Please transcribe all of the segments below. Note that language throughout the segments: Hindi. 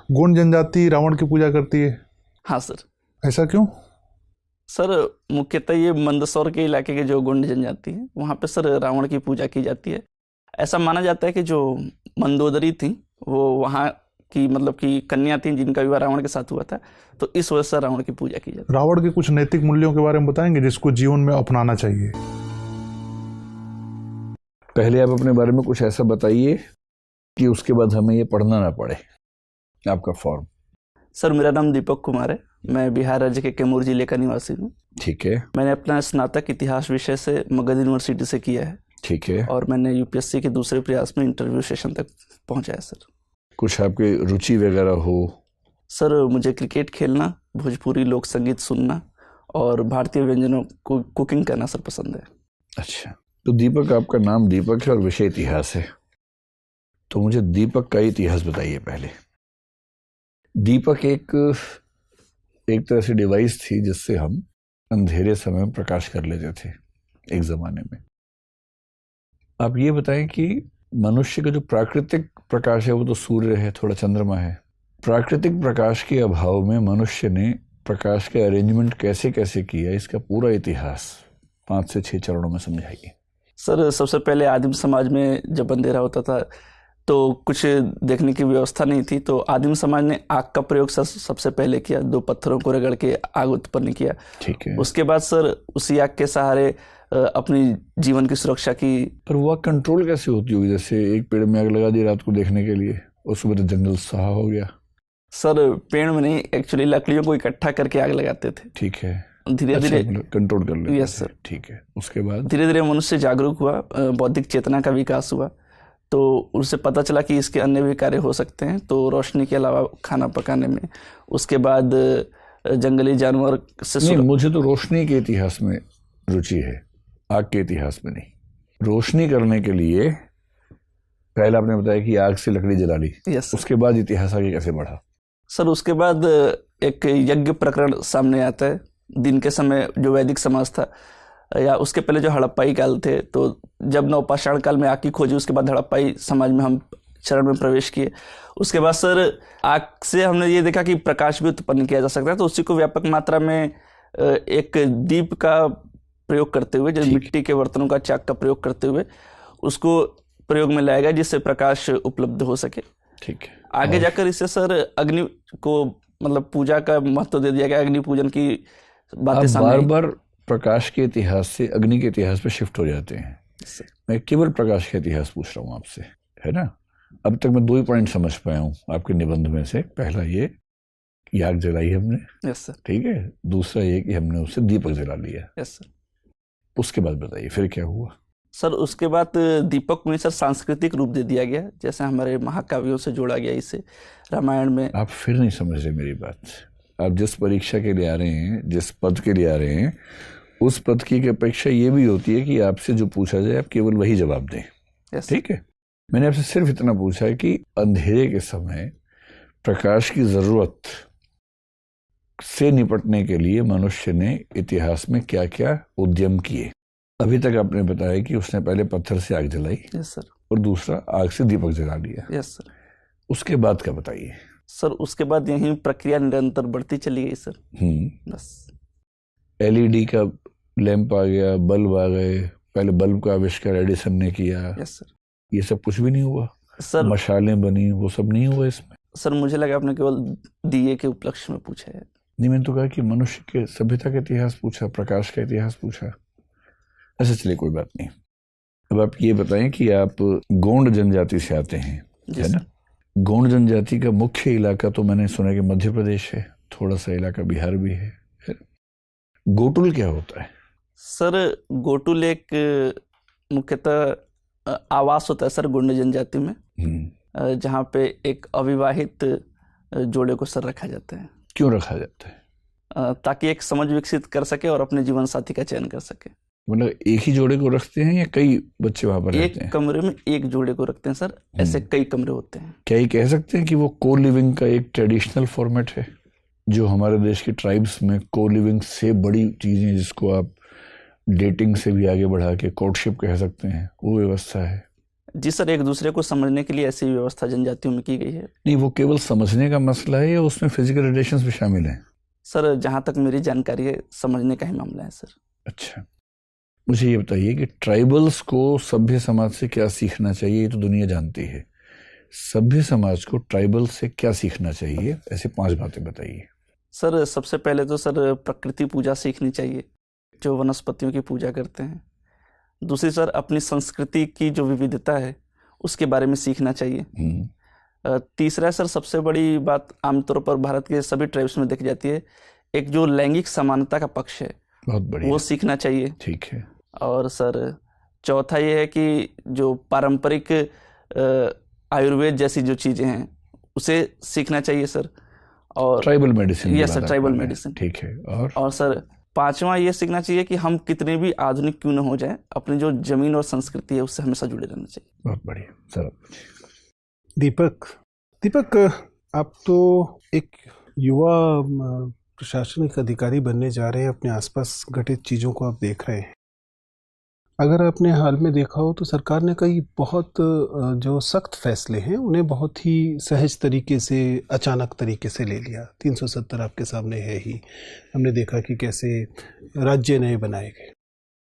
गोंड जनजाति रावण की पूजा करती है? हाँ सर। ऐसा क्यों? सर मुख्यतः ये मंदसौर के इलाके के जो गोंड जनजाति है वहाँ पे सर रावण की पूजा की जाती है। ऐसा माना जाता है कि जो मंदोदरी थी वो वहाँ की मतलब कि कन्या थी जिनका विवाह रावण के साथ हुआ था, तो इस वजह से रावण की पूजा की जाती है। रावण के कुछ नैतिक मूल्यों के बारे में बताएंगे जिसको जीवन में अपनाना चाहिए? पहले आप अपने बारे में कुछ ऐसा बताइए कि उसके बाद हमें ये पढ़ना ना पड़े। आपका फॉर्म? सर मेरा नाम दीपक कुमार है, मैं बिहार राज्य के कैमूर जिले का निवासी हूँ। ठीक है। मैंने अपना स्नातक इतिहास विषय से मगध यूनिवर्सिटी से किया है। ठीक है। और मैंने यूपीएससी के दूसरे प्रयास में इंटरव्यू सेशन तक पहुंचा है सर। कुछ आपकी रुचि वगैरह हो? सर मुझे क्रिकेट खेलना, भोजपुरी लोक संगीत सुनना और भारतीय व्यंजनों को कुकिंग करना सर पसंद है। अच्छा, तो दीपक, आपका नाम दीपक है और विषय इतिहास है, तो मुझे दीपक का इतिहास बताइए पहले। दीपक एक तरह से डिवाइस थी जिससे हम अंधेरे समय में प्रकाश कर लेते थे एक जमाने में। आप ये बताएं कि मनुष्य का जो प्राकृतिक प्रकाश है वो तो सूर्य है, थोड़ा चंद्रमा है। प्राकृतिक प्रकाश के अभाव में मनुष्य ने प्रकाश का अरेंजमेंट कैसे कैसे किया, इसका पूरा इतिहास 5 से 6 चरणों में समझाइए। सर सबसे पहले आदिम समाज में जब अंधेरा होता था तो कुछ देखने की व्यवस्था नहीं थी, तो आदिम समाज ने आग का प्रयोग सर सबसे पहले किया। 2 पत्थरों को रगड़ के आग उत्पन्न किया। ठीक है। उसके बाद सर उसी आग के सहारे अपनी जीवन की सुरक्षा की। पर वो आग कंट्रोल कैसे होती होगी? जैसे एक पेड़ में आग लगा दी रात को देखने के लिए और सुबह तो जंगल सहा हो गया। सर पेड़ में नहीं, एक्चुअली लकड़ियों को इकट्ठा करके आग लगाते थे। ठीक है। धीरे धीरे कंट्रोल कर लेते। Yes sir. ठीक है। उसके बाद धीरे धीरे मनुष्य जागरूक हुआ, बौद्धिक चेतना का विकास हुआ, तो उसे पता चला कि इसके अन्य भी कार्य हो सकते हैं, तो रोशनी के अलावा खाना पकाने में। उसके बाद जंगली जानवर से नहीं, मुझे तो रोशनी के इतिहास में रुचि है, आग के इतिहास में नहीं। रोशनी करने के लिए पहले आपने बताया कि आग से लकड़ी जला ली। यस। उसके बाद इतिहास आगे कैसे बढ़ा? सर उसके बाद एक यज्ञ प्रकरण सामने आता है। दिन के समय जो वैदिक समाज था या उसके पहले जो हड़प्पाई काल थे, तो जब नवपाषाण काल में आग की खोजी, उसके बाद हड़प्पाई समाज में हम चरण में प्रवेश किए। उसके बाद सर आग से हमने ये देखा कि प्रकाश भी उत्पन्न किया जा सकता है, तो उसी को व्यापक मात्रा में एक दीप का प्रयोग करते हुए, जैसे मिट्टी के बर्तनों का चाक का प्रयोग करते हुए उसको प्रयोग में लाया गया जिससे प्रकाश उपलब्ध हो सके। ठीक है। आगे जाकर इससे सर अग्नि को मतलब पूजा का महत्व दे दिया गया। अग्नि पूजन की बातें सामने बार बार प्रकाश के इतिहास से अग्नि के इतिहास पे शिफ्ट हो जाते हैं। मैं केवल प्रकाश का इतिहास पूछ रहा हूँ आपसे, है ना? अब तक मैं 2 ही पॉइंट समझ पाया हूँ आपके निबंध में से। पहला ये कि आग जलाई हमने। Yes sir. ठीक है। दूसरा ये कि हमने उससे दीपक जला लिया। Yes sir. उसके बाद बताइए फिर क्या हुआ? सर उसके बाद दीपक को सर सांस्कृतिक रूप दे दिया गया, जैसे हमारे महाकाव्यों से जोड़ा गया इसे। रामायण में आप फिर नहीं समझ रहे मेरी बात। आप जिस परीक्षा के लिए आ रहे हैं, जिस पद के लिए आ रहे हैं, उस पद की अपेक्षा ये भी होती है कि आपसे जो पूछा जाए आप केवल वही जवाब दें। yes. ठीक है। मैंने आपसे सिर्फ इतना पूछा है कि अंधेरे के समय प्रकाश की जरूरत से निपटने के लिए मनुष्य ने इतिहास में क्या क्या उद्यम किए। अभी तक आपने बताया कि उसने पहले पत्थर से आग जलाई। yes, sir. और दूसरा आग से दीपक जला लिया। yes, sir. उसके बाद क्या बताइए? सर उसके बाद यही प्रक्रिया निरंतर बढ़ती चली गई सर। बस एलईडी का लैंप आ गया, बल्ब आ गए। पहले बल्ब का आविष्कार एडिसन ने किया। Yes sir. ये सब कुछ भी नहीं हुआ सर। मशालें बनी, वो सब नहीं हुआ इसमें? सर मुझे लगा आपने केवल दिए के उपलक्ष्य में पूछा है। नहीं, मैंने तो कहा कि मनुष्य के सभ्यता का इतिहास पूछा, प्रकाश का इतिहास पूछा। ऐसा चलिए, कोई बात नहीं। अब आप ये बताएं कि आप गोंड जनजाति से आते हैं, है ना? गोंड जनजाति का मुख्य इलाका तो मैंने सुना कि मध्य प्रदेश है, थोड़ा सा इलाका बिहार भी है। गोटुल क्या होता है? सर गोटुल एक मुख्यतः आवास होता है सर गोंड जनजाति में, जहाँ पे एक अविवाहित जोड़े को सर रखा जाता है। क्यों रखा जाता है? ताकि एक समझ विकसित कर सके और अपने जीवन साथी का चयन कर सके। मतलब एक ही जोड़े को रखते हैं या कई बच्चे वहां पर रहते हैं? एक कमरे में एक जोड़े को रखते हैं सर, ऐसे कई कमरे होते हैं। क्या ये कह सकते हैं कि वो को लिविंग का एक ट्रेडिशनल फॉर्मेट है, जो हमारे देश के ट्राइब्स में को लिविंग से बड़ी चीजें, जिसको आप डेटिंग से भी आगे बढ़ा के कोर्टशिप कह सकते हैं, वो व्यवस्था है? जी सर, एक दूसरे को समझने के लिए ऐसी व्यवस्था जनजातियों में की गई है। नहीं, वो केवल समझने का मसला है या उसमें फिजिकल रिलेशंस भी शामिल हैं? सर, जहाँ तक मेरी जानकारी है, समझने का ही मामला है सर। अच्छा, मुझे ये बताइए कि ट्राइबल्स को सभ्य समाज से क्या सीखना चाहिए? ये तो दुनिया जानती है। सभ्य समाज को ट्राइबल से क्या सीखना चाहिए? ऐसे 5 बातें बताइए। सर, सबसे पहले तो सर प्रकृति पूजा सीखनी चाहिए, जो वनस्पतियों की पूजा करते हैं। दूसरी सर, अपनी संस्कृति की जो विविधता है उसके बारे में सीखना चाहिए। तीसरा सर, सबसे बड़ी बात आमतौर पर भारत के सभी ट्राइब्स में देखी जाती है, एक जो लैंगिक समानता का पक्ष है, बहुत बढ़िया, वो सीखना चाहिए। ठीक है। और सर चौथा ये है कि जो पारंपरिक आयुर्वेद जैसी जो चीज़ें हैं उसे सीखना चाहिए सर। और tribal medicine, yes sir, tribal medicine, ठीक है। और सर पांचवा ये सीखना चाहिए कि हम कितने भी आधुनिक क्यों न हो जाए, अपनी जो जमीन और संस्कृति है उससे हमेशा जुड़े रहना चाहिए। बहुत बढ़िया सर। दीपक, आप तो एक युवा प्रशासनिक अधिकारी बनने जा रहे हैं, अपने आसपास घटित चीज़ों को आप देख रहे हैं। अगर आपने हाल में देखा हो तो सरकार ने कई बहुत जो सख्त फैसले हैं उन्हें बहुत ही सहज तरीके से, अचानक तरीके से ले लिया। 370 आपके सामने है ही। हमने देखा कि कैसे राज्य नए बनाए गए।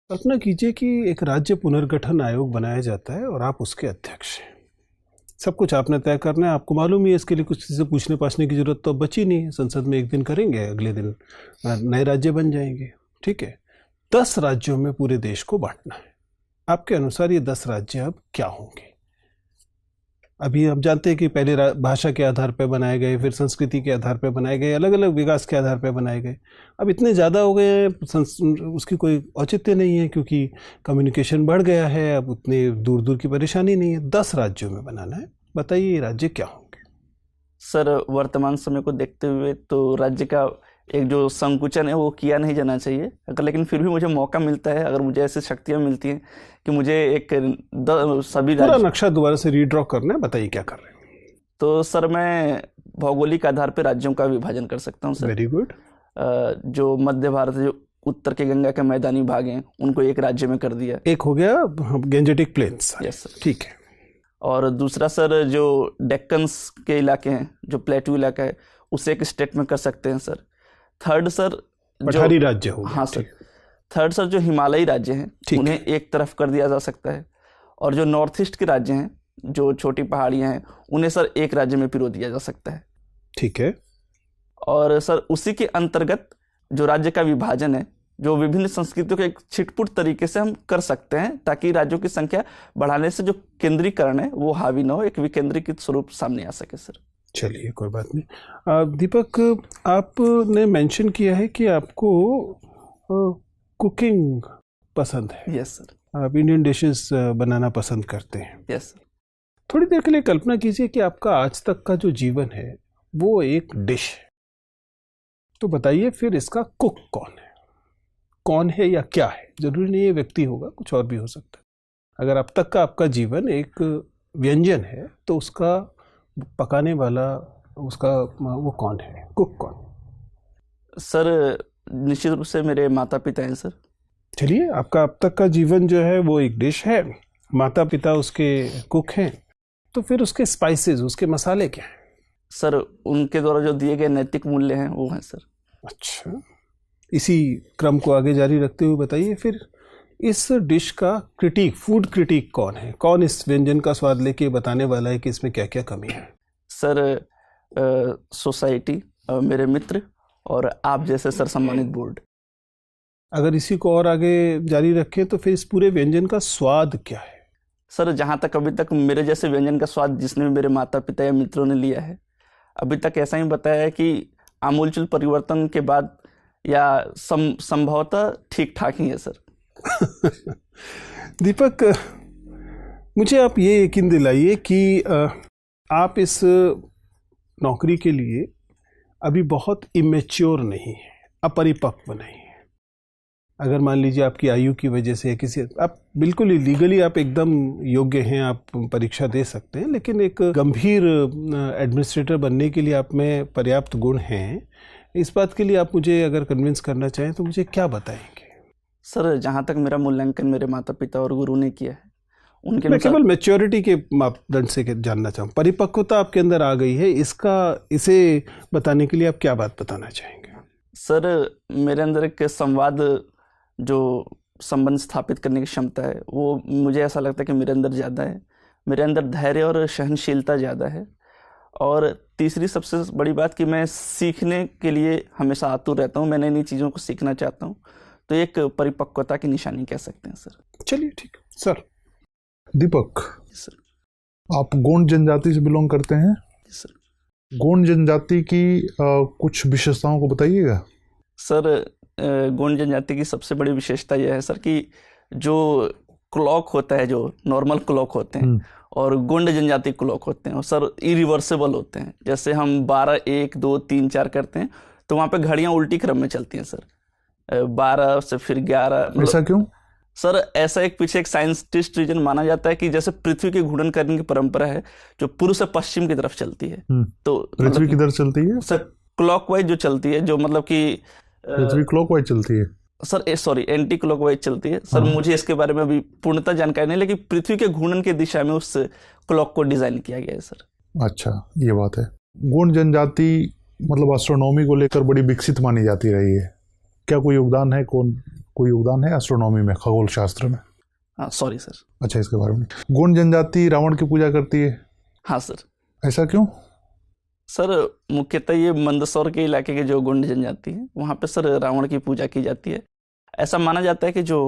कल्पना कीजिए कि एक राज्य पुनर्गठन आयोग बनाया जाता है और आप उसके अध्यक्ष हैं। सब कुछ आपने तय करना है, आपको मालूम ही है, इसके लिए कुछ से पूछने पाछने की जरूरत तो अब बची नहीं है। संसद में एक दिन करेंगे, अगले दिन नए राज्य बन जाएंगे। ठीक है, 10 राज्यों में पूरे देश को बांटना है। आपके अनुसार ये 10 राज्य अब क्या होंगे? अभी आप जानते हैं कि पहले भाषा के आधार पर बनाए गए, फिर संस्कृति के आधार पर बनाए गए, अलग अलग विकास के आधार पर बनाए गए। अब इतने ज़्यादा हो गए हैं, उसकी कोई औचित्य नहीं है, क्योंकि कम्युनिकेशन बढ़ गया है। अब उतने दूर दूर की परेशानी नहीं है। 10 राज्यों में बनाना है। बताइए ये राज्य क्या होंगे? सर, वर्तमान समय को देखते हुए तो राज्य का एक जो संकुचन है वो किया नहीं जाना चाहिए। अगर लेकिन फिर भी मुझे मौका मिलता है, अगर मुझे ऐसी शक्तियाँ मिलती हैं कि मुझे एक सभी पूरा नक्शा दोबारा से रीड्रॉ करना है, बताइए क्या कर रहे हैं? तो सर मैं भौगोलिक आधार पर राज्यों का विभाजन कर सकता हूँ सर। Very good. जो मध्य भारत, जो उत्तर के गंगा के मैदानी भाग हैं, उनको एक राज्य में कर दिया। एक हो गया गैंजेटिक प्लेन्स। यस सर, ठीक है। और दूसरा सर, जो डेक्कन्स के इलाके हैं, जो प्लेटू इलाका है, उसे एक स्टेट में कर सकते हैं सर। थर्ड सर, पठारी राज्य हो गया। हाँ सर। थर्ड सर, जो हिमालयी राज्य हैं उन्हें एक तरफ कर दिया जा सकता है। और जो नॉर्थ ईस्ट के राज्य हैं, जो छोटी पहाड़ियां हैं, उन्हें सर एक राज्य में पिरो दिया जा सकता है। ठीक है। और सर उसी के अंतर्गत जो राज्य का विभाजन है, जो विभिन्न संस्कृतियों के एक छिटपुट तरीके से हम कर सकते हैं, ताकि राज्यों की संख्या बढ़ाने से जो केंद्रीकरण है वो हावी न हो, एक विकेंद्रीकृत स्वरूप सामने आ सके सर। चलिए, कोई बात नहीं। दीपक, आपने मेंशन किया है कि आपको कुकिंग पसंद है। Yes sir. आप इंडियन डिशेस बनाना पसंद करते हैं। Yes sir. थोड़ी देर के लिए कल्पना कीजिए कि आपका आज तक का जो जीवन है वो एक डिश है। तो बताइए फिर इसका कुक कौन है या क्या है? जरूरी नहीं है व्यक्ति होगा, कुछ और भी हो सकता है। अगर अब तक का आपका जीवन एक व्यंजन है तो उसका पकाने वाला, उसका वो कौन है, कुक कौन? सर निश्चित रूप से मेरे माता पिता हैं सर। चलिए, आपका अब तक का जीवन जो है वो एक डिश है, माता पिता उसके कुक हैं, तो फिर उसके स्पाइसेस, उसके मसाले क्या हैं? सर उनके द्वारा जो दिए गए नैतिक मूल्य हैं वो हैं सर। अच्छा, इसी क्रम को आगे जारी रखते हुए बताइए फिर इस डिश का क्रिटिक, फूड क्रिटिक कौन है? कौन इस व्यंजन का स्वाद लेके बताने वाला है कि इसमें क्या क्या कमी है? सर सोसाइटी, मेरे मित्र और आप जैसे सर सम्मानित बोर्ड। अगर इसी को और आगे जारी रखें तो फिर इस पूरे व्यंजन का स्वाद क्या है? सर जहाँ तक अभी तक मेरे जैसे व्यंजन का स्वाद जिसने भी मेरे माता पिता या मित्रों ने लिया है, अभी तक ऐसा ही बताया है कि आमूलचूल परिवर्तन के बाद या संभवतः ठीक ठाक ही है सर। दीपक, मुझे आप ये यकीन दिलाइए कि आप इस नौकरी के लिए अभी बहुत इमेच्योर नहीं है, अपरिपक्व नहीं है। अगर मान लीजिए आपकी आयु की वजह से किसी, आप बिल्कुल ही लीगली आप एकदम योग्य हैं, आप परीक्षा दे सकते हैं, लेकिन एक गंभीर एडमिनिस्ट्रेटर बनने के लिए आप में पर्याप्त गुण हैं। इस बात के लिए आप मुझे अगर कन्विंस करना चाहें तो मुझे क्या बताएंगे? सर जहाँ तक मेरा मूल्यांकन मेरे माता पिता और गुरु ने किया है, उनके मैं अनुसार केवल मैच्योरिटी के मापदंड से जानना चाहूँ, परिपक्वता आपके अंदर आ गई है, इसे बताने के लिए आप क्या बात बताना चाहेंगे? सर मेरे अंदर एक संवाद, जो संबंध स्थापित करने की क्षमता है, वो मुझे ऐसा लगता है कि मेरे अंदर ज़्यादा है। मेरे अंदर धैर्य और सहनशीलता ज़्यादा है। और तीसरी सबसे बड़ी बात कि मैं सीखने के लिए हमेशा आतुर रहता हूँ, मैं नई नई चीज़ों को सीखना चाहता हूँ। तो एक परिपक्वता की निशानी कह सकते हैं सर। चलिए ठीक है सर। दीपक, सर आप गोंड जनजाति से बिलोंग करते हैं। सर गोंड जनजाति की कुछ विशेषताओं को बताइएगा। सर गोंड जनजाति की सबसे बड़ी विशेषता यह है सर कि जो क्लॉक होता है, जो नॉर्मल क्लॉक होते हैं और गोंड जनजाति क्लॉक होते हैं, और सर इरिवर्सिबल होते हैं। जैसे हम 12 1 2 3 4 करते हैं तो वहाँ पे घड़ियाँ उल्टी क्रम में चलती हैं सर। 12 से फिर 11। ऐसा क्यों? सर ऐसा एक पीछे एक साइंटिस्ट रीजन माना जाता है कि जैसे पृथ्वी के घूर्णन करने की परंपरा है जो पूर्व से पश्चिम की तरफ चलती है, तो पृथ्वी किधर चलती है? सर क्लॉकवाइज जो चलती है, जो मतलब कि पृथ्वी क्लॉकवाइज चलती है सर, सॉरी एंटी क्लॉकवाइज चलती है सर। मुझे इसके बारे में अभी पूर्णतः जानकारी नहीं, लेकिन पृथ्वी के घूर्णन की दिशा में उस क्लॉक को डिजाइन किया गया है सर। अच्छा, ये बात है। गोंड जनजाति मतलब एस्ट्रोनॉमी को लेकर बड़ी विकसित मानी जाती रही है। क्या कोई योगदान है, कोई योगदान है एस्ट्रोनॉमी में, खगोल शास्त्र में? हाँ सॉरी सर। अच्छा, इसके बारे में। गोंड जनजाति रावण की पूजा करती है। हाँ सर। ऐसा क्यों? सर मुख्यतः ये मंदसौर के इलाके के जो गोंड जनजाति है, वहाँ पे सर रावण की पूजा की जाती है। ऐसा माना जाता है कि जो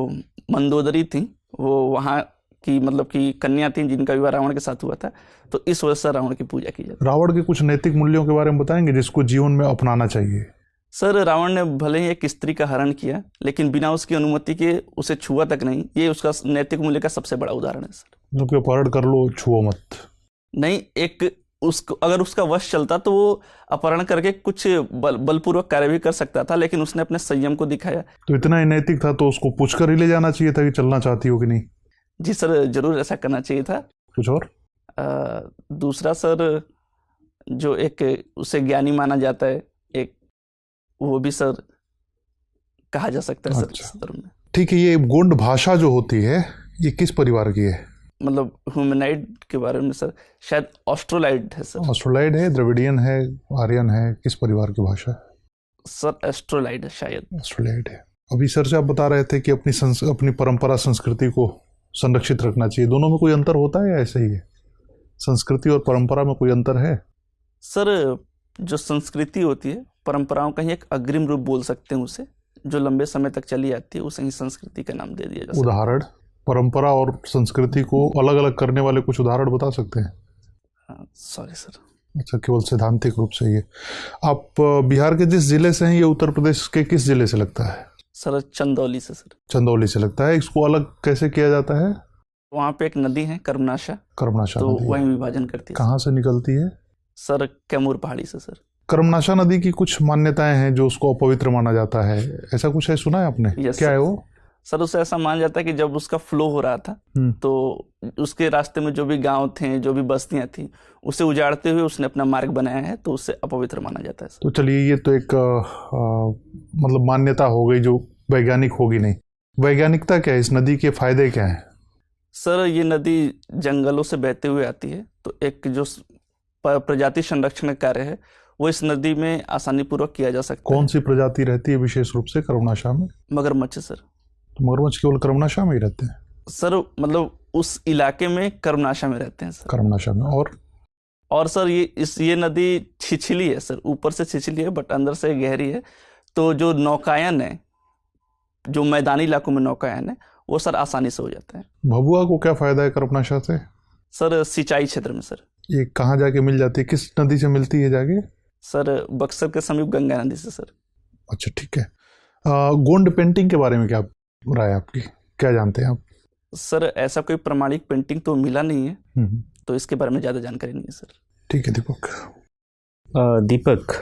मंदोदरी थी वो वहाँ की मतलब कि कन्या थी जिनका विवाह रावण के साथ हुआ था, तो इस वजह से रावण की पूजा की जाती है। रावण के कुछ नैतिक मूल्यों के बारे में बताएंगे जिसको जीवन में अपनाना चाहिए? सर रावण ने भले ही एक स्त्री का हरण किया, लेकिन बिना उसकी अनुमति के उसे छुआ तक नहीं। ये उसका नैतिक मूल्य का सबसे बड़ा उदाहरण है सर। मतलब कि अपहरण कर लो, छुओ मत। नहीं, एक उसको अगर उसका वश चलता तो वो अपहरण करके कुछ बलपूर्वक कार्य भी कर सकता था, लेकिन उसने अपने संयम को दिखाया। तो इतना ही नैतिक था तो उसको पूछकर ही ले जाना चाहिए था कि चलना चाहती हो कि नहीं? जी सर, जरूर ऐसा करना चाहिए था। कुछ और? दूसरा सर, जो एक उसे ज्ञानी माना जाता है, एक वो भी सर कहा जा सकता है। अच्छा। सर में ठीक है, ये गोंड भाषा जो होती है ये किस परिवार की है? मतलब ह्यूमनाइड के बारे में सर शायद ऑस्ट्रोलाइड है सर। ऑस्ट्रोलाइड है, द्रविडियन है, आर्यन है, किस परिवार की भाषा है? सर एस्ट्रोलाइड है शायद। ऑस्ट्रोलाइड है। अभी सर से आप बता रहे थे कि अपनी परंपरा संस्कृति को संरक्षित रखना चाहिए। दोनों में कोई अंतर होता है या ऐसे ही है? संस्कृति और परंपरा में कोई अंतर है? सर जो संस्कृति होती है, परंपराओं का ही एक अग्रिम रूप बोल सकते हैं उसे, जो लंबे समय तक चली आती है, उसे ही संस्कृति का नाम दे दिया जा सकता है। उदाहरण, परंपरा और संस्कृति को अलग अलग करने वाले कुछ उदाहरण बता सकते हैं? हाँ सॉरी सर। अच्छा, केवल सैद्धांतिक रूप से ये। आप बिहार के जिस जिले से हैं ये उत्तर प्रदेश के किस जिले से लगता है? सर चंदौली से सर। चंदौली से लगता है। इसको अलग कैसे किया जाता है? वहाँ पे एक नदी है कर्मनाशा, कर्मनाशा तो नदी। वही विभाजन करती है। कहाँ से निकलती है? सर कैमूर पहाड़ी से सर। कर्मनाशा नदी की कुछ मान्यताएं हैं जो उसको अपवित्र माना जाता है, ऐसा कुछ है, सुना है आपने? Yes, क्या sir. है वो? सर उसे ऐसा माना जाता है कि जब उसका फ्लो हो रहा था तो उसके रास्ते में जो भी गांव थे, जो भी बस्तियां थी, उसे उजाड़ते हुए उसने अपना मार्ग बनाया है, तो उसे अपवित्र माना जाता है सर। तो चलिए, ये तो एक मतलब मान्यता हो गई जो वैज्ञानिक होगी नहीं। वैज्ञानिकता क्या है? इस नदी के फायदे क्या हैं? सर ये नदी जंगलों से बहते हुए आती है, तो एक जो प्रजाति संरक्षण का कार्य है वो इस नदी में आसानी पूर्वक किया जा सकता है। कौन सी प्रजाति रहती है विशेष रूप से कर्मनाशा में? मगरमच्छ सर। तो मगरमच्छ केवल कर्मनाशा में ही रहते हैं? सर मतलब उस इलाके में कर्मनाशा में रहते हैं सर। कर्मनाशा में। और सर ये नदी छिछली है सर, ऊपर से छिछली है बट अंदर से गहरी है, तो जो नौकायन है, जो मैदानी इलाकों में नौकायन है, वो सर आसानी से हो जाता है। भभुआ को क्या फायदा है कर्मनाशा से? सर सिंचाई क्षेत्र में सर। ये कहाँ जाके मिल जाती है, किस नदी से मिलती है जाके? सर बक्सर के समीप गंगा नदी से सर। अच्छा, ठीक है। गोंड पेंटिंग के बारे में क्या राय है आपकी, क्या जानते हैं आप? सर ऐसा कोई प्रमाणिक पेंटिंग तो मिला नहीं है, तो इसके बारे में ज़्यादा जानकारी नहीं है सर। ठीक है दीपक। दीपक,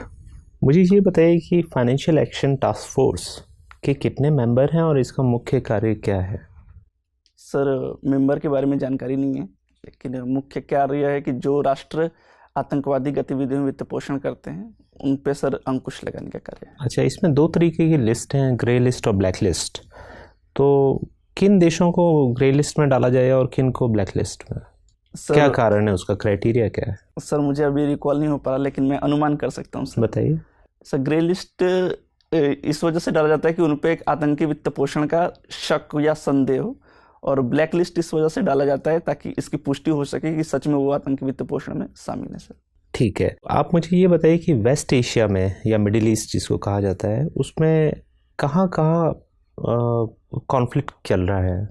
मुझे ये बताइए कि फाइनेंशियल एक्शन टास्क फोर्स के कितने मेंबर हैं और इसका मुख्य कार्य क्या है? सर मेंबर के बारे में जानकारी नहीं है, लेकिन मुख्य कार्य है कि जो राष्ट्र आतंकवादी गतिविधियों में वित्त पोषण करते हैं उन पे सर अंकुश लगाने का कार्य है। अच्छा, इसमें 2 तरीके की लिस्ट हैं, ग्रे लिस्ट और ब्लैक लिस्ट। तो किन देशों को ग्रे लिस्ट में डाला जाए और किन को ब्लैक लिस्ट में? क्या कारण है, उसका क्राइटेरिया क्या है? सर मुझे अभी रिकॉल नहीं हो पा रहा, लेकिन मैं अनुमान कर सकता हूँ सर। बताइए। सर ग्रे लिस्ट इस वजह से डाला जाता है कि उन पे एक आतंकी वित्त पोषण का शक या संदेह हो, और ब्लैक लिस्ट इस वजह से डाला जाता है ताकि इसकी पुष्टि हो सके कि सच में वो आतंकी वित्त पोषण में शामिल है सर। ठीक है, आप मुझे ये बताइए कि वेस्ट एशिया में या मिडिल ईस्ट जिसको कहा जाता है, उसमें कहाँ कहाँ कॉन्फ्लिक्ट चल रहा है?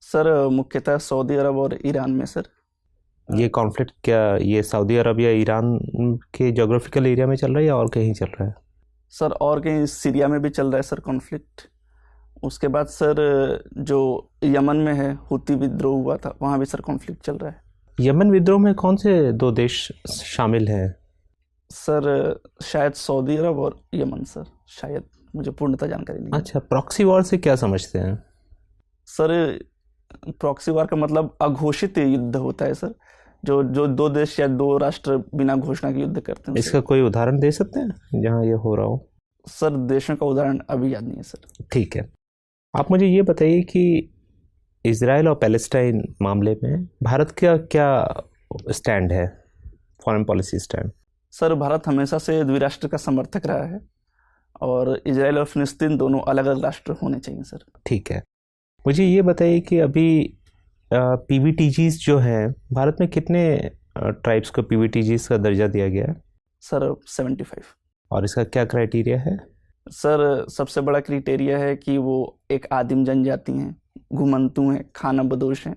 सर मुख्यतः सऊदी अरब और ईरान में सर। ये कॉन्फ्लिक्ट क्या ये सऊदी अरब या ईरान के जोग्राफिकल एरिया में चल रहा है या और कहीं चल रहा है? सर और कहीं सीरिया में भी चल रहा है सर कॉन्फ्लिक्ट। उसके बाद सर जो यमन में है, हुती विद्रोह हुआ था, वहाँ भी सर कॉन्फ्लिक्ट चल रहा है। यमन विद्रोह में कौन से 2 देश शामिल हैं? सर शायद सऊदी अरब और यमन सर, शायद, मुझे पूर्णतः जानकारी नहीं है। अच्छा, प्रॉक्सी वॉर से क्या समझते हैं? सर प्रॉक्सी वॉर का मतलब अघोषित युद्ध होता है सर, जो 2 देश या 2 राष्ट्र बिना घोषणा के युद्ध करते हैं। इसका कोई उदाहरण दे सकते हैं जहाँ ये हो रहा हो? सर देशों का उदाहरण अभी याद नहीं है सर। ठीक है, आप मुझे ये बताइए कि इजराइल और पैलेस्टाइन मामले में भारत का क्या स्टैंड है, foreign policy stand? Sir Bharat हमेशा से द्विराष्ट्र का समर्थक रहा है, और इजराइल और फिलिस्तीन दोनों अलग अलग राष्ट्र होने चाहिए सर। ठीक है, मुझे ये बताइए कि अभी पीवीटीजीज जो हैं, भारत में कितने ट्राइब्स को पीवीटीजीज का दर्जा दिया गया है? सर 75। और इसका क्या क्राइटेरिया है? सर सबसे बड़ा क्राइटेरिया है कि वो एक आदिम जनजाति हैं, घुमंतू हैं, खाना बदोश हैं।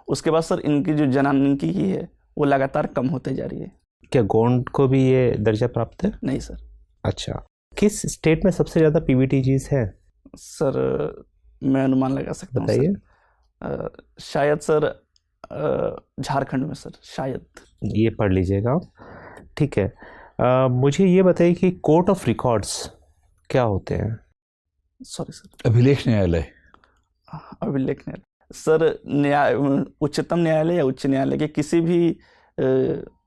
उसके बाद सर इनकी जो जनांकी है वो लगातार कम होते जा रही है। क्या गोंड को भी ये दर्जा प्राप्त है? नहीं सर। अच्छा, किस स्टेट में सबसे ज़्यादा पीवीटीजीज हैं? सर मैं अनुमान लगा सकता हूँ। बताइए। शायद सर झारखंड में सर, शायद। ये पढ़ लीजिएगा। ठीक है, मुझे ये बताइए कि कोर्ट ऑफ रिकॉर्ड्स क्या होते हैं? Sorry sir. अभिलेख न्यायालय। अभिलेख न्यायालय सर, न्याय उच्चतम न्यायालय या उच्च न्यायालय के किसी भी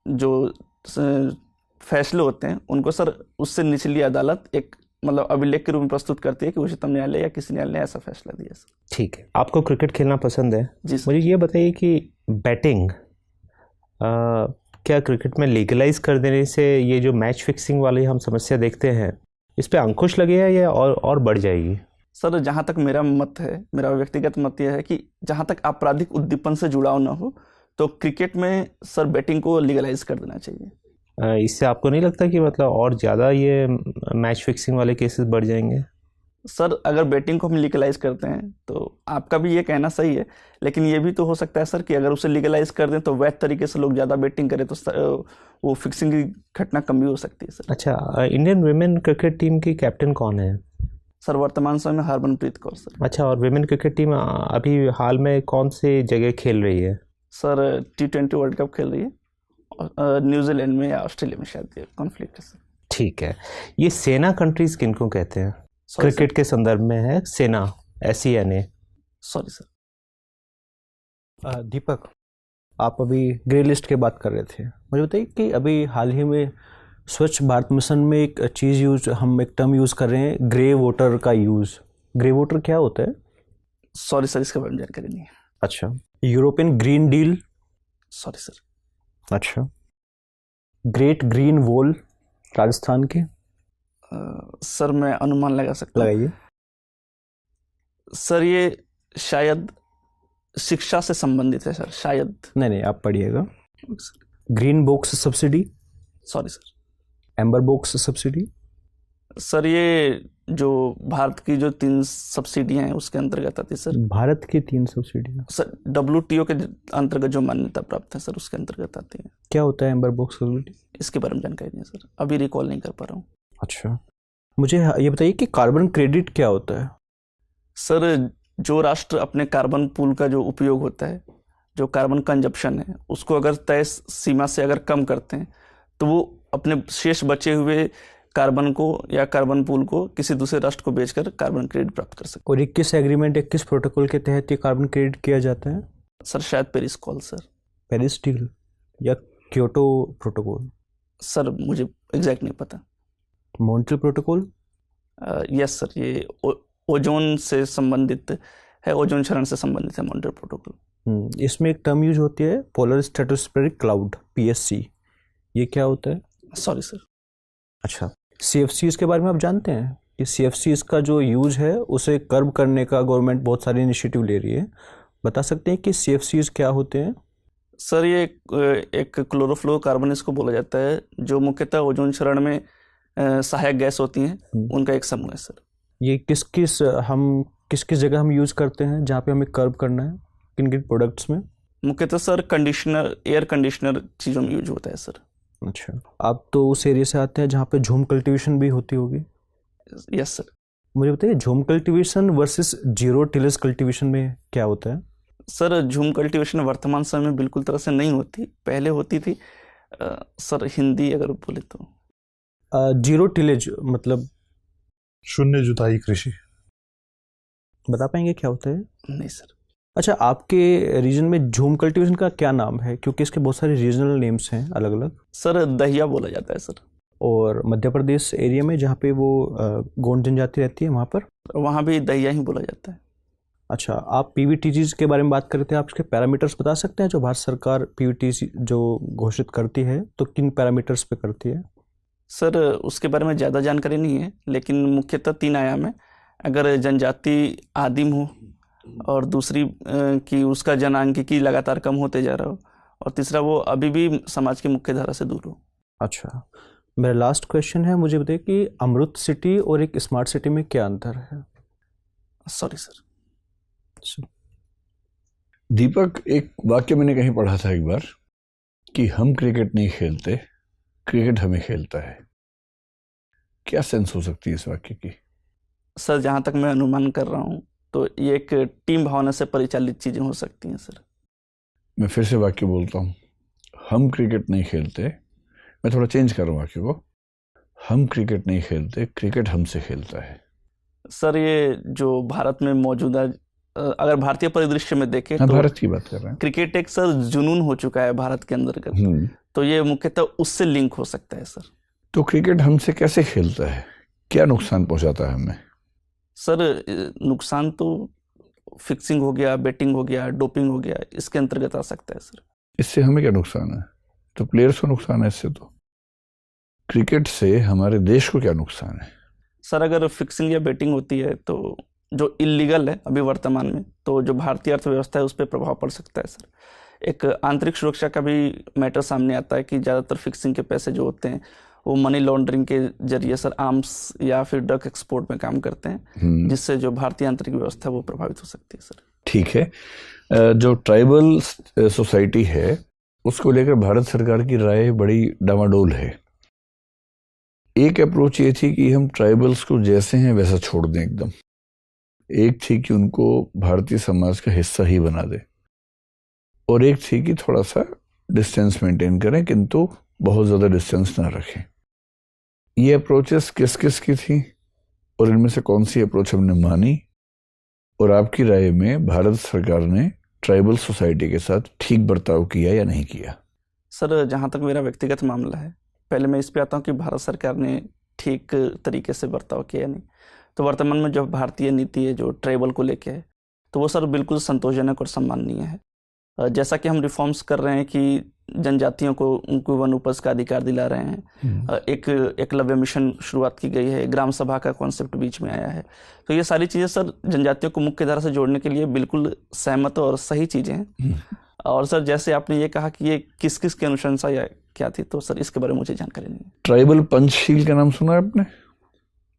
जो फैसले होते हैं उनको सर उससे निचली अदालत एक मतलब अभिलेख के रूप में प्रस्तुत करती है कि उच्चतम न्यायालय या किसी न्यायालय ने ऐसा फैसला दिया सर। ठीक है, आपको क्रिकेट खेलना पसंद है? जी सर। मुझे ये बताइए कि बैटिंग क्या क्रिकेट में लीगलाइज कर देने से ये जो मैच फिक्सिंग वाली हम समस्या देखते हैं, इस पे अंकुश लगेगा या और बढ़ जाएगी? सर जहाँ तक मेरा मत है, मेरा व्यक्तिगत मत यह है कि जहाँ तक आपराधिक उद्दीपन से जुड़ाव न हो तो क्रिकेट में सर बैटिंग को लीगलाइज कर देना चाहिए। इससे आपको नहीं लगता कि मतलब और ज़्यादा ये मैच फिक्सिंग वाले केसेस बढ़ जाएंगे? सर अगर बैटिंग को हम लीगलाइज करते हैं तो आपका भी ये कहना सही है, लेकिन ये भी तो हो सकता है सर कि अगर उसे लीगलाइज कर दें तो वैध तरीके से लोग ज़्यादा बैटिंग करें तो वो फिक्सिंग की घटना कम भी हो सकती है सर। अच्छा, इंडियन विमेन क्रिकेट टीम की कैप्टन कौन है? सर वर्तमान समय में हरमनप्रीत कौर सर। अच्छा, और विमेन क्रिकेट टीम अभी हाल में कौन सी जगह खेल रही है? सर T20 वर्ल्ड कप खेल रही है, न्यूजीलैंड में या ऑस्ट्रेलिया में शायद कॉन्फ्लिक्ट है सर। ठीक है, ये सेना कंट्रीज किनको कहते हैं? क्रिकेट के संदर्भ में है सेना, SENA। Sorry sir. दीपक, आप अभी ग्रे लिस्ट की बात कर रहे थे, मुझे बताइए कि अभी हाल ही में स्वच्छ भारत मिशन में एक चीज़ हम एक टर्म यूज़ कर रहे हैं, ग्रे वोटर का यूज़। ग्रे वोटर क्या होता है? सॉरी सर, इसके बारे में जानकारी नहीं है। अच्छा, European green deal. Sorry sir. अच्छा, ग्रेट ग्रीन वॉल राजस्थान के। सर मैं अनुमान लगा सकता हूँ। लगाइए। सर ये शायद शिक्षा से संबंधित है सर, शायद। नहीं, आप पढ़िएगा। Green box subsidy. Sorry sir. Amber box subsidy. Sir ये जो भारत की जो 3 सब्सिडियां हैं उसके अंतर्गत आती है सर। भारत की 3 सब्सिडियां सर WTO के अंतर्गत जो मान्यता प्राप्त है सर उसके अंतर्गत आती है। क्या होता है एम्बर बॉक्स सब्सिडी? इसके बारे में जानकारी नहीं है सर, अभी रिकॉल नहीं कर पा रहा हूँ। अच्छा, मुझे ये बताइए कि कार्बन क्रेडिट क्या होता है? सर जो राष्ट्र अपने कार्बन पूल का जो उपयोग होता है, जो कार्बन कंजप्शन है, उसको अगर तय सीमा से अगर कम करते हैं तो वो अपने शेष बचे हुए कार्बन को या कार्बन पूल को किसी दूसरे राष्ट्र को बेचकर कार्बन क्रेडिट प्राप्त कर सकते। और 21 एग्रीमेंट 21 प्रोटोकॉल के तहत ये कार्बन क्रेडिट किया जाता है? सर शायद Paris call sir. Paris deal या क्योटो प्रोटोकॉल? सर मुझे एग्जैक्ट नहीं पता। Montreal protocol? यस सर, ये ओजोन से संबंधित है ओजोन क्षरण से संबंधित है मॉन्ट्रियल प्रोटोकॉल। इसमें एक टर्म यूज होती है पोलर स्ट्रेटोस्फेरिक क्लाउड, PSC, ये क्या होता है? Sorry sir. अच्छा, CFCs के बारे में आप जानते हैं कि CFCs का जो यूज है उसे कर्ब करने का गवर्नमेंट बहुत सारी इनिशिएटिव ले रही है, बता सकते हैं कि CFCs क्या होते हैं? सर ये एक क्लोरोफ्लोरोकार्बन इसको बोला जाता है, जो मुख्यतः ओजोन क्षरण में सहायक गैस होती हैं, उनका एक समूह है सर। ये किस किस जगह हम यूज करते हैं जहाँ पे हमें कर्ब करना है, किन किन प्रोडक्ट्स में? मुख्यतः सर कंडीशनर, एयर कंडीशनर चीज़ों में यूज होता है सर। अच्छा, आप तो उस एरिया से आते हैं जहाँ पे झूम कल्टीवेशन भी होती होगी। Yes sir. मुझे बताइए झूम cultivation versus zero tillage cultivation में क्या होता है? सर झूम कल्टीवेशन वर्तमान समय में बिल्कुल तरह से नहीं होती, पहले होती थी। सर हिंदी अगर बोले तो जीरो टिलेज मतलब शून्य जुताई कृषि। बता पाएंगे क्या होता है? नहीं सर। अच्छा, आपके रीजन में झूम कल्टीवेशन का क्या नाम है, क्योंकि इसके बहुत सारे रीजनल नेम्स हैं अलग अलग। सर दहिया बोला जाता है सर। और मध्य प्रदेश एरिया में जहाँ पे वो गोंड जनजाति रहती है वहाँ भी दहिया ही बोला जाता है। अच्छा, आप PVTGs के बारे में बात कर रहे थे, आप इसके पैरामीटर्स बता सकते हैं जो भारत सरकार PVTG जो घोषित करती है तो किन पैरामीटर्स पे करती है? सर उसके बारे में ज़्यादा जानकारी नहीं है, लेकिन मुख्यतः 3 आयाम है। अगर जनजाति आदिम हो, और दूसरी कि उसका जनांकिकी लगातार कम होते जा रहा हो, और तीसरा वो अभी भी समाज की मुख्य धारा से दूर हो। अच्छा, मेरा लास्ट क्वेश्चन है, मुझे बताइए कि अमृत सिटी और एक स्मार्ट सिटी में क्या अंतर है? Sorry sir. दीपक, एक वाक्य मैंने कहीं पढ़ा था एक बार कि हम क्रिकेट नहीं खेलते, क्रिकेट हमें खेलता है। क्या सेंस हो सकती है इस वाक्य की? सर जहाँ तक मैं अनुमान कर रहा हूँ तो ये एक टीम भावना से परिचालित चीज़ें हो सकती हैं सर। मैं फिर से वाक्य बोलता हूँ, हम क्रिकेट नहीं खेलते, मैं थोड़ा चेंज कर रहा हूँ वाक्य को, हम क्रिकेट नहीं खेलते, क्रिकेट हमसे खेलता है। सर ये जो भारत में मौजूदा, अगर भारतीय परिदृश्य में देखें तो भारत की बात कर रहे हैं, क्रिकेट एक सर जुनून हो चुका है भारत के अंदर का, तो ये मुख्यतः उससे लिंक हो सकता है सर। तो क्रिकेट हमसे कैसे खेलता है, क्या नुकसान पहुंचाता है हमें? सर नुकसान तो फिक्सिंग हो गया, बेटिंग हो गया, डोपिंग हो गया, इसके अंतर्गत आ सकता है सर। इससे हमें क्या नुकसान है? तो प्लेयर्स को नुकसान है इससे। तो क्रिकेट से हमारे देश को क्या नुकसान है? सर अगर फिक्सिंग या बेटिंग होती है तो जो इलीगल है अभी वर्तमान में, तो जो भारतीय अर्थव्यवस्था है उस पर प्रभाव पड़ सकता है सर। एक आंतरिक सुरक्षा का भी मैटर सामने आता है कि ज़्यादातर फिक्सिंग के पैसे जो होते हैं वो मनी लॉन्ड्रिंग के जरिए सर आर्म्स या फिर ड्रग एक्सपोर्ट में काम करते हैं, जिससे जो भारतीय आंतरिक व्यवस्था है वो प्रभावित हो सकती है सर। ठीक है, जो ट्राइबल सोसाइटी है उसको लेकर भारत सरकार की राय बड़ी डामाडोल है। एक अप्रोच ये थी कि हम ट्राइबल्स को जैसे हैं वैसा छोड़ दें एकदम, एक थी कि उनको भारतीय समाज का हिस्सा ही बना दे, और एक थी कि थोड़ा सा डिस्टेंस मेंटेन करें किंतु बहुत ज़्यादा डिस्टेंस ना रखें। ये अप्रोचेस किस किस की थी और इनमें से कौन सी अप्रोच हमने मानी, और आपकी राय में भारत सरकार ने ट्राइबल सोसाइटी के साथ ठीक बर्ताव किया या नहीं किया? सर जहाँ तक मेरा व्यक्तिगत मामला है, पहले मैं इस पे आता हूँ कि भारत सरकार ने ठीक तरीके से बर्ताव किया या नहीं। तो वर्तमान में जो भारतीय नीति है जो ट्राइबल को लेके है, तो वो सर बिल्कुल संतोषजनक और सम्माननीय है। जैसा कि हम रिफॉर्म्स कर रहे हैं कि जनजातियों को उनको वन उपज का अधिकार दिला रहे हैं, एक एकलव्य मिशन शुरुआत की गई है, ग्राम सभा का कॉन्सेप्ट बीच में आया है, तो ये सारी चीज़ें सर जनजातियों को मुख्य धारा से जोड़ने के लिए बिल्कुल सहमत और सही चीज़ें हैं। और सर जैसे आपने ये कहा कि ये किस किस की अनुशंसा या क्या थी, तो सर इसके बारे में मुझे जानकारी नहीं है। ट्राइबल पंचशील का नाम सुना है आपने?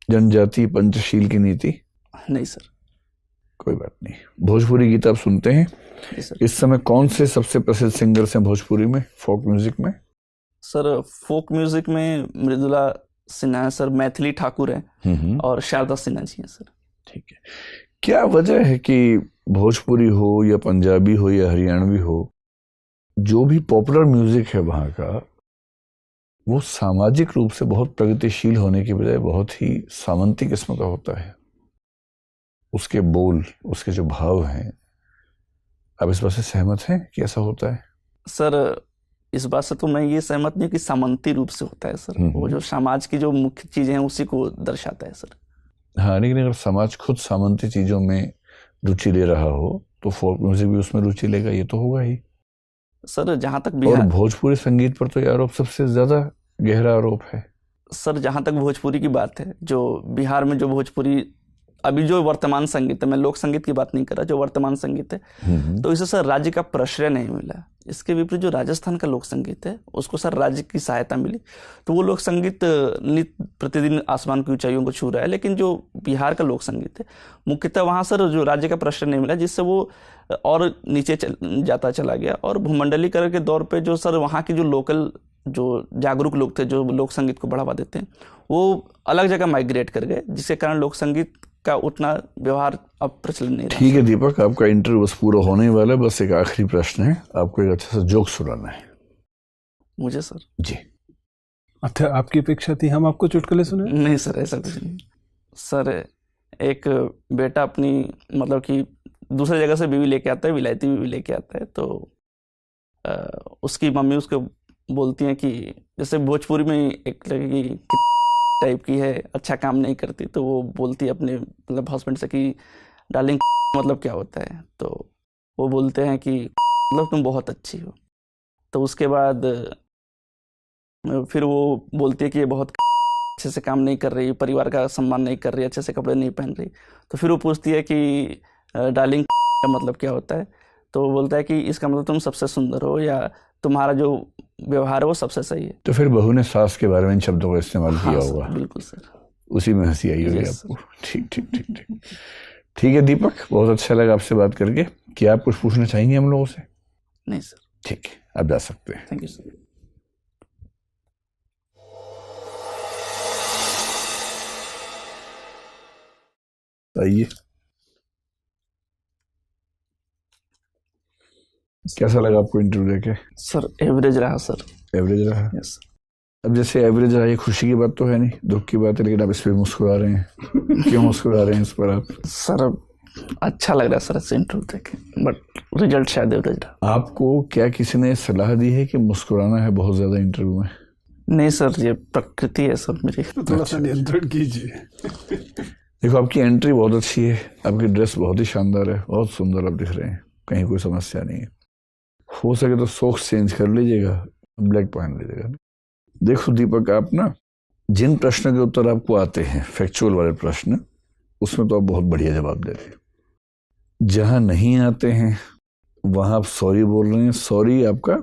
जनजाति पंचशील की नीति? नहीं सर। कोई बात नहीं। भोजपुरी गीत आप सुनते हैं? इस समय कौन से सबसे प्रसिद्ध सिंगर्स हैं भोजपुरी में, फोक म्यूजिक में? सर फोक म्यूजिक में मृदुला सिन्हा है सर, मैथिली ठाकुर है और शारदा सिन्हा जी हैं सर। ठीक है, क्या वजह है कि भोजपुरी हो या पंजाबी हो या हरियाणवी हो, जो भी पॉपुलर म्यूजिक है वहाँ का, वो सामाजिक रूप से बहुत प्रगतिशील होने की बजाय बहुत ही सामंती किस्म का होता है? उसके बोल, उसके जो भाव हैं, आप इस बात से सहमत हैं कि ऐसा होता है? सर इस बात से तो मैं ये सहमत नहीं कि सामंती रूप से होता है सर, वो जो समाज की जो मुख्य चीजें हैं उसी को दर्शाता है सर। हाँ, लेकिन अगर समाज खुद सामंती चीजों में रुचि ले रहा हो तो फोक म्यूजिक भी उसमें रुचि लेगा, ये तो होगा ही। सर जहाँ तक और बिहार, भोजपुरी संगीत पर तो ये आरोप सबसे ज्यादा गहरा आरोप है। सर जहाँ तक भोजपुरी की बात है, जो बिहार में जो भोजपुरी अभी जो वर्तमान संगीत है, मैं लोक संगीत की बात नहीं कर रहा, जो वर्तमान संगीत है, तो इसे सर राज्य का प्रश्रय नहीं मिला। इसके विपरीत जो राजस्थान का लोक संगीत है उसको सर राज्य की सहायता मिली, तो वो लोक संगीत नित्य प्रतिदिन आसमान की ऊंचाइयों को छू रहा है। लेकिन जो बिहार का लोक संगीत है मुख्यतः वहाँ सर जो राज्य का प्रश्रय नहीं मिला, जिससे वो और नीचे जाता चला गया। और भूमंडलीकरण के दौर पर जो सर वहाँ की जो लोकल जो जागरूक लोग थे जो लोक संगीत को बढ़ावा देते हैं, वो अलग जगह माइग्रेट कर गए, जिसके कारण लोक संगीत का उतना व्यवहार अब प्रचलित नहीं रहा। ठीक है दीपक, आपका इंटरव्यू बस पूरा होने वाला है, बस एक आखिरी प्रश्न है, आपको एक अच्छा सा जोक सुनाना है। मुझे सर? जी। अच्छा, आपकी अपेक्षा थी हम आपको चुटकुले सुने? नहीं सर, ऐसा कुछ नहीं सर। एक बेटा अपनी मतलब कि दूसरे जगह से बीवी लेके आता है, विलायती बीवी लेके आता है, तो उसकी मम्मी उसको बोलती हैं कि जैसे भोजपुरी में एक लड़की टाइप की है, अच्छा काम नहीं करती, तो वो बोलती है अपने मतलब हस्बैंड से कि डार्लिंग मतलब क्या होता है, तो वो बोलते हैं कि मतलब तुम बहुत अच्छी हो। तो उसके बाद फिर वो बोलती है कि ये बहुत अच्छे से काम नहीं कर रही, परिवार का सम्मान नहीं कर रही, अच्छे से कपड़े नहीं पहन रही। तो फिर वो पूछती है कि डार्लिंग का मतलब क्या होता है, तो वो बोलता है कि इसका मतलब तुम सबसे सुंदर हो या तुम्हारा जो व्यवहार है वो सबसे सही है। तो फिर बहू ने सास के बारे में इन शब्दों का इस्तेमाल किया सर, होगा। बिल्कुल सर, उसी में हंसी आई होगी Yes, आपको। ठीक ठीक ठीक ठीक ठीक है दीपक, बहुत अच्छा लगा आपसे बात करके। क्या आप कुछ पूछना चाहेंगे हम लोगों से? नहीं सर। ठीक है, आप जा सकते हैं। Thank you sir. आइए, कैसा लगा आपको इंटरव्यू देके? सर एवरेज रहा सर। एवरेज रहा? Yes sir. अब जैसे एवरेज रहा, ये खुशी की बात तो है नहीं, दुख की बात है, लेकिन आप इस पर मुस्कुरा रहे हैं। क्यों मुस्कुरा रहे हैं इस पर आप? सर अच्छा लग रहा है सर ऐसे इंटरव्यू देखे, बट रिजल्ट शायद एवरेज रहा। आपको क्या किसी ने सलाह दी है कि मुस्कुराना है बहुत ज्यादा इंटरव्यू में? नहीं सर, ये प्रकृति है सर मेरी। थोड़ा सा नियंत्रण कीजिए। देखो, आपकी एंट्री बहुत अच्छी है, आपकी ड्रेस बहुत ही शानदार है, बहुत सुंदर आप दिख रहे हैं, कहीं कोई समस्या नहीं है। हो सके तो सॉक्स चेंज कर लीजिएगा, ब्लैक पहन लीजिएगा। देखो दीपक, आप ना जिन प्रश्नों के उत्तर आपको आते हैं, फैक्चुअल वाले प्रश्न, उसमें तो आप बहुत बढ़िया जवाब देते हैं। जहां नहीं आते हैं वहां आप सॉरी बोल रहे हैं। सॉरी आपका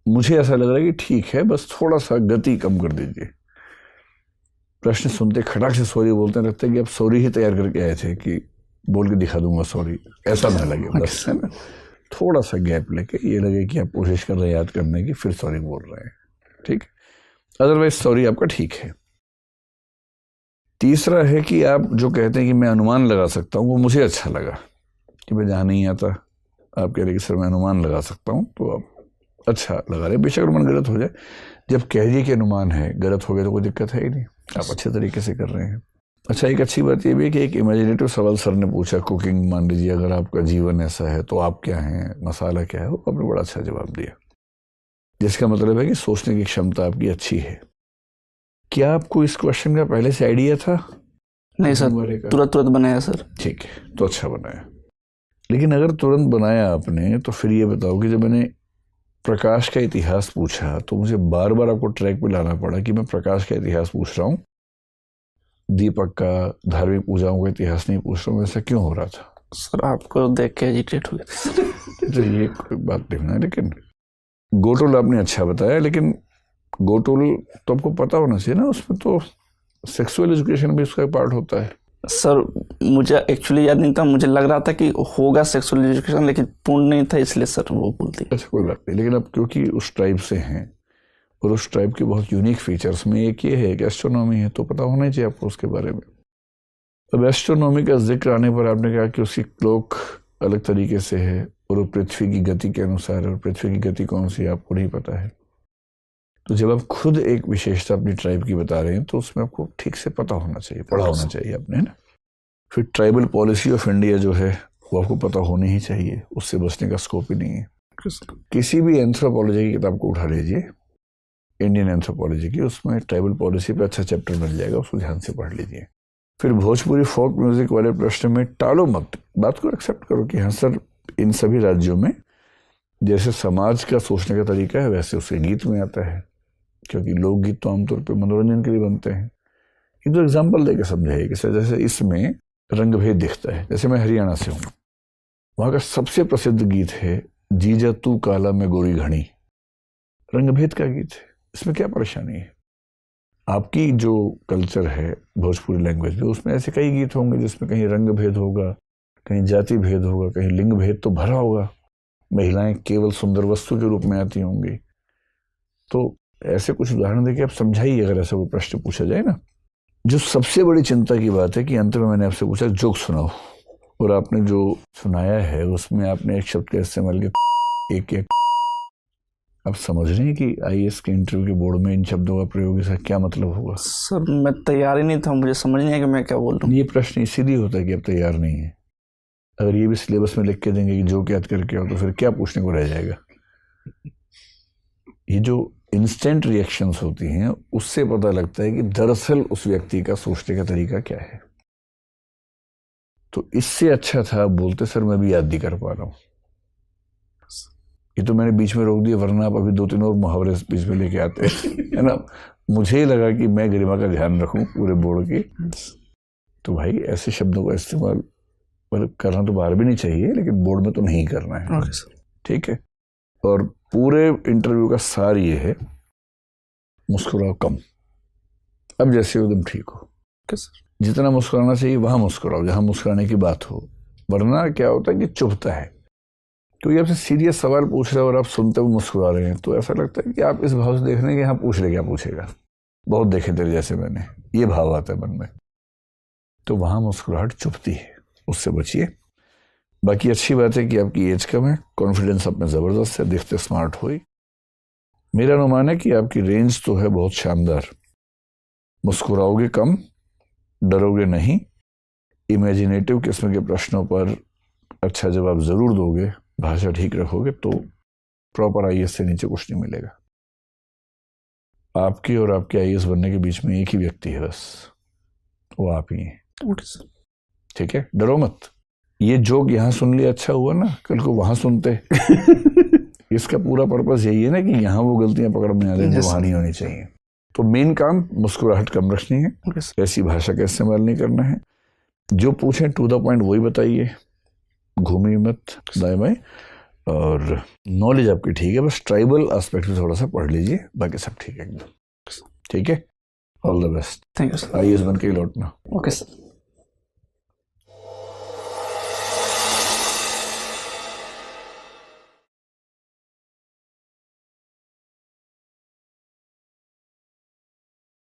मुझे ऐसा लग रहा है कि ठीक है, बस थोड़ा सा गति कम कर दीजिए। प्रश्न सुनते खटाक से सॉरी बोलते हैं, लगता है कि आप सॉरी ही तैयार करके आए थे कि बोल के दिखा दूंगा सॉरी, ऐसा ना लगे। बस है ना, थोड़ा सा गैप लेके ये लगे कि आप कोशिश कर रहे हैं याद करने की, फिर सॉरी बोल रहे हैं। ठीक, अदरवाइज सॉरी आपका ठीक है। तीसरा है कि आप जो कहते हैं कि मैं अनुमान लगा सकता हूं, वो मुझे अच्छा लगा कि मैं जहां नहीं आता आप कह रहे कि सर मैं अनुमान लगा सकता हूं, तो आप अच्छा लगा रहे। बेशक अनुमान गलत हो जाए, जब कह दिए कि अनुमान है, गलत हो गया तो कोई दिक्कत है ही नहीं, आप अच्छे तरीके से कर रहे हैं। अच्छा, एक अच्छी बात ये भी है कि एक इमेजिनेटिव सवाल सर ने पूछा, कुकिंग, मान लीजिए अगर आपका जीवन ऐसा है तो आप क्या हैं, मसाला क्या है, वो आपने बड़ा अच्छा जवाब दिया, जिसका मतलब है कि सोचने की क्षमता आपकी अच्छी है। क्या आपको इस क्वेश्चन का पहले से आइडिया था? नहीं सर, तुरंत बनाया सर। ठीक है, तो अच्छा बनाया। लेकिन अगर तुरंत बनाया आपने, तो फिर ये बताओ कि जब मैंने प्रकाश का इतिहास पूछा तो मुझे बार बार आपको ट्रैक पे लाना पड़ा कि मैं प्रकाश का इतिहास पूछ रहा हूँ, दीपक का धार्मिक पूजाओं का इतिहास नहीं पूछ रहा हूँ। ऐसा क्यों हो रहा था? सर आपको देख के एजिटेट हो गया। तो ये कोई बात देखना है। लेकिन गोटोल आपने अच्छा बताया, लेकिन गोटोल तो आपको पता होना चाहिए ना, उसमें तो सेक्सुअल एजुकेशन भी उसका एक पार्ट होता है। सर मुझे एक्चुअली याद नहीं था, मुझे लग रहा था कि होगा सेक्सुअल एजुकेशन, लेकिन पूर्ण नहीं था, इसलिए सर वो बोलती। अच्छा, कोई बात नहीं। लेकिन अब क्योंकि उस ट्राइब से हैं और उस ट्राइब के बहुत यूनिक फीचर्स में एक ये है कि एस्ट्रोनॉमी है, तो पता होना चाहिए आपको उसके बारे में। अब एस्ट्रोनॉमी का जिक्र आने पर आपने कहा कि उसकी क्लॉक अलग तरीके से है और वो पृथ्वी की गति के अनुसार है, और पृथ्वी की गति कौन सी है आपको नहीं पता है। तो जब आप खुद एक विशेषता अपनी ट्राइब की बता रहे हैं तो उसमें आपको ठीक से पता होना चाहिए, पढ़ा होना चाहिए आपने, है ना। फिर ट्राइबल पॉलिसी ऑफ इंडिया जो है वो आपको पता होनी ही चाहिए, उससे बचने का स्कोप ही नहीं है। किसी भी एंथ्रोपोलॉजी की किताब को उठा लीजिए, इंडियन एंथ्रोपोलॉजी की, उसमें ट्राइबल पॉलिसी पे अच्छा चैप्टर मिल जाएगा, उसको ध्यान से पढ़ लीजिए। फिर भोजपुरी फोक म्यूजिक वाले प्रश्न में टालो मत, बात को एक्सेप्ट करो कि हाँ सर, इन सभी राज्यों में जैसे समाज का सोचने का तरीका है वैसे उसके गीत में आता है, क्योंकि लोकगीत तो आमतौर पर मनोरंजन के लिए बनते हैं। ये तो एग्जाम्पल देके समझाइए कि सर जैसे इसमें रंगभेद दिखता है। जैसे मैं हरियाणा से हूँ, वहाँ का सबसे प्रसिद्ध गीत है जीजा तू काला में गोरी घड़ी, रंगभेद का गीत है। इसमें क्या परेशानी है? आपकी जो कल्चर है भोजपुरी लैंग्वेज में, उसमें ऐसे कई गीत होंगे जिसमें कहीं रंग भेद होगा, कहीं जाति भेद होगा, कहीं लिंग भेद तो भरा होगा, महिलाएं केवल सुंदर वस्तु के रूप में आती होंगी। तो ऐसे कुछ उदाहरण देके आप समझाइए अगर ऐसा कोई प्रश्न पूछा जाए ना। जो सबसे बड़ी चिंता की बात है कि अंत में मैंने आपसे पूछा जोक सुनाओ, और आपने जो सुनाया है उसमें आपने एक शब्द का इस्तेमाल किया, एक आप समझ रहे हैं कि आईएएस के इंटरव्यू के बोर्ड में इन शब्दों का प्रयोग इसका क्या मतलब होगा? सर मैं तैयार ही नहीं था, मुझे समझ नहीं आया कि मैं क्या बोल रहा हूँ। ये प्रश्न इसीलिए होता है कि आप तैयार नहीं है। अगर ये भी सिलेबस में लिख के देंगे कि जो याद करके आओ, तो फिर क्या पूछने को रह जाएगा? ये जो इंस्टेंट रिएक्शंस होती हैं उससे पता लगता है कि दरअसल उस व्यक्ति का सोचने का तरीका क्या है। तो इससे अच्छा था बोलते सर मैं भी याद नहीं कर पा रहा हूँ। ये तो मैंने बीच में रोक दिया, वरना आप अभी 2-3 और मुहावरे बीच में लेके आते है ना। मुझे ही लगा कि मैं गरिमा का ध्यान रखूं पूरे बोर्ड की। तो भाई ऐसे शब्दों का इस्तेमाल करना तो बाहर भी नहीं चाहिए, लेकिन बोर्ड में तो नहीं करना है। ठीक है। और पूरे इंटरव्यू का सार ये है, मुस्कुराओ कम। अब जैसे एकदम ठीक हो, जितना मुस्कुराना चाहिए वहां मुस्कुराओ जहां मुस्कुराने की बात हो, वरना क्या होता है कि चुभता है। क्योंकि आपसे सीरियस सवाल पूछ रहे हो और आप सुनते हुए मुस्कुरा रहे हैं, तो ऐसा लगता है कि आप इस भाव से देख रहे हैं कि यहाँ पूछ ले क्या पूछेगा, बहुत देखे तेरे जैसे मैंने, ये भाव आता है मन में। तो वहां मुस्कुराहट चुभती है, उससे बचिए। बाकी अच्छी बात है कि आपकी एज कम है, कॉन्फिडेंस आप में जबरदस्त है, दिखते स्मार्ट हो। मेरा अनुमान है कि आपकी रेंज तो है बहुत शानदार। मुस्कुराओगे कम, डरोगे नहीं, इमेजिनेटिव किस्म के प्रश्नों पर अच्छा जवाब जरूर दोगे, भाषा ठीक रखोगे, तो प्रॉपर आईएएस से नीचे कुछ नहीं मिलेगा। आपके और आपके आईएएस बनने के बीच में एक ही व्यक्ति है बस, वो आप ही हैं। ठीक है, डरो मत। ये जोक यहाँ सुन लिया अच्छा हुआ ना, कल को वहां सुनते। इसका पूरा पर्पस यही है ना कि यहाँ वो गलतियां पकड़ में आ जाए जो वहां नहीं होनी चाहिए। तो मेन काम मुस्कुराहट कम रखनी है, ऐसी भाषा का इस्तेमाल नहीं करना है। जो पूछें टू द पॉइंट वही बताइए, घूमी मत दाएं बाएं। और नॉलेज आपकी ठीक है, बस ट्राइबल एस्पेक्ट में थोड़ा सा पढ़ लीजिए, बाकी सब ठीक है एकदम। ठीक है, all the best. Thank you sir. IAS बन के लौटना। Okay sir.